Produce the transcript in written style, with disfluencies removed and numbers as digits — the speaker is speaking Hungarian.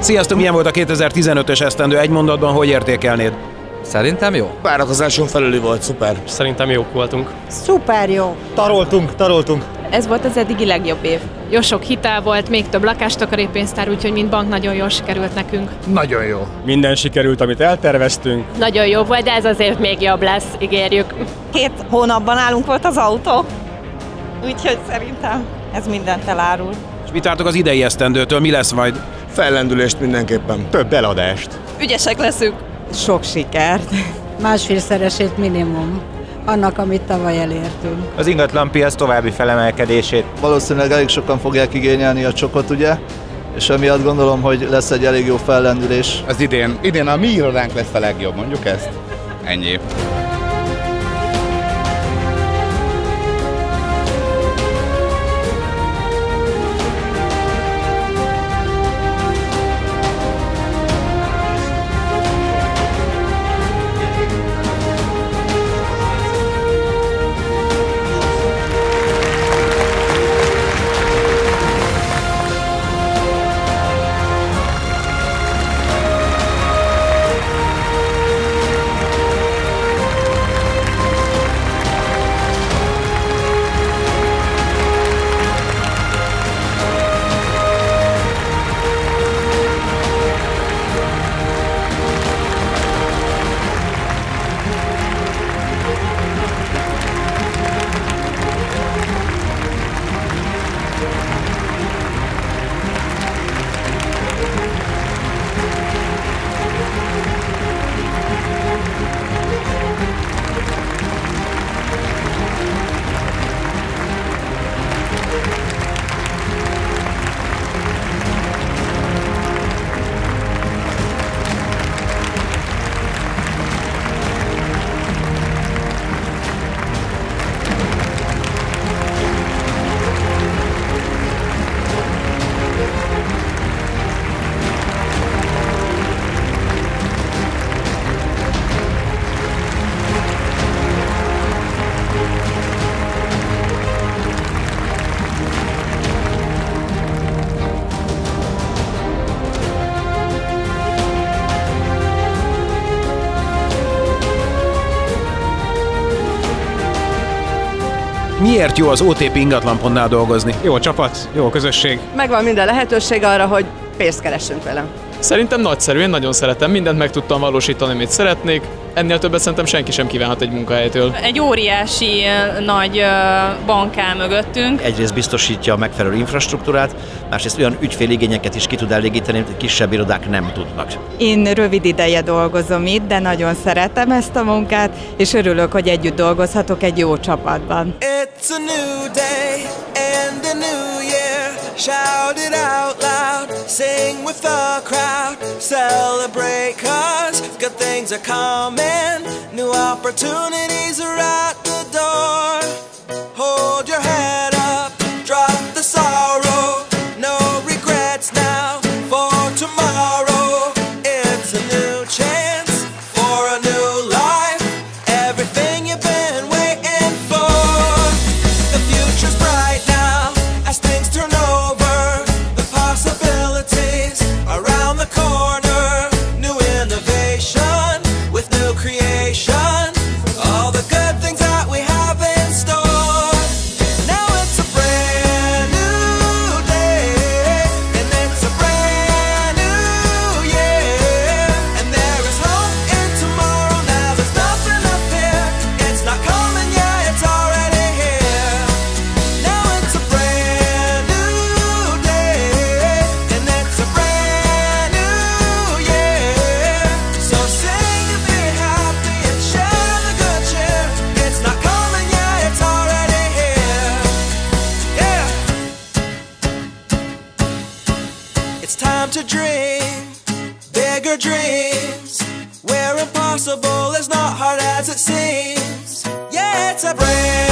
Sziasztok, milyen volt a 2015-ös esztendő? Egy mondatban hogy értékelnéd? Szerintem jó. Várakozáson felüli volt, szuper. Szerintem jók voltunk. Szuper jó. Taroltunk. Ez volt az eddigi legjobb év. Jó sok hitel volt, még több lakástakarékpénztár, úgyhogy mint bank nagyon jól sikerült nekünk. Nagyon jó. Minden sikerült, amit elterveztünk. Nagyon jó volt, de ez azért még jobb lesz, ígérjük. 2 hónapban állunk volt az autó, úgyhogy szerintem ez mindent elárul. És mit vártok az idei esztendőtől? Mi lesz majd? Fellendülést mindenképpen. Több eladást. Ügyesek leszünk. Sok sikert. Másfélszeresét minimum annak, amit tavaly elértünk. Az ingatlanpiac további felemelkedését. Valószínűleg elég sokan fogják igényelni a csokot, ugye? És emiatt gondolom, hogy lesz egy elég jó fellendülés. Az idén a mi irodánk lesz a legjobb, mondjuk ezt? Ennyi. Miért jó az OTP ingatlan.nál dolgozni? Jó csapat, jó közösség. Megvan minden lehetőség arra, hogy pénzt keressünk vele. Szerintem nagyszerű, én nagyon szeretem, mindent meg tudtam valósítani, amit szeretnék. Ennél többet szerintem senki sem kívánhat egy munkahelytől. Egy óriási nagy bank áll mögöttünk. Egyrészt biztosítja a megfelelő infrastruktúrát, másrészt olyan ügyféligényeket is ki tud elégíteni, amit kisebb irodák nem tudnak. Én rövid ideje dolgozom itt, de nagyon szeretem ezt a munkát, és örülök, hogy együtt dolgozhatok egy jó csapatban. It's a new day and a new year. Shout it out loud, sing with the crowd. Celebrate 'cause good things are coming. New opportunities are at the door. Hold your head up, drop the sorrow. No regrets now for tomorrow. It's a new chance for a new life. Everything you've been waiting for. The future's bright now as things turn over. The possibilities around the corner. New innovation with new creation. All the good things that we have in store. Now it's a brand new day, and it's a brand new year. And there is hope in tomorrow. Now there's nothing up here. It's not coming yet, it's already here. Now it's a brand new day, and it's a brand new year. So sing and be happy and share the good cheer. It's not coming yet, it's already here. Yeah. It's time to dream bigger dreams, where impossible is not hard as it seems. Yeah, it's a brand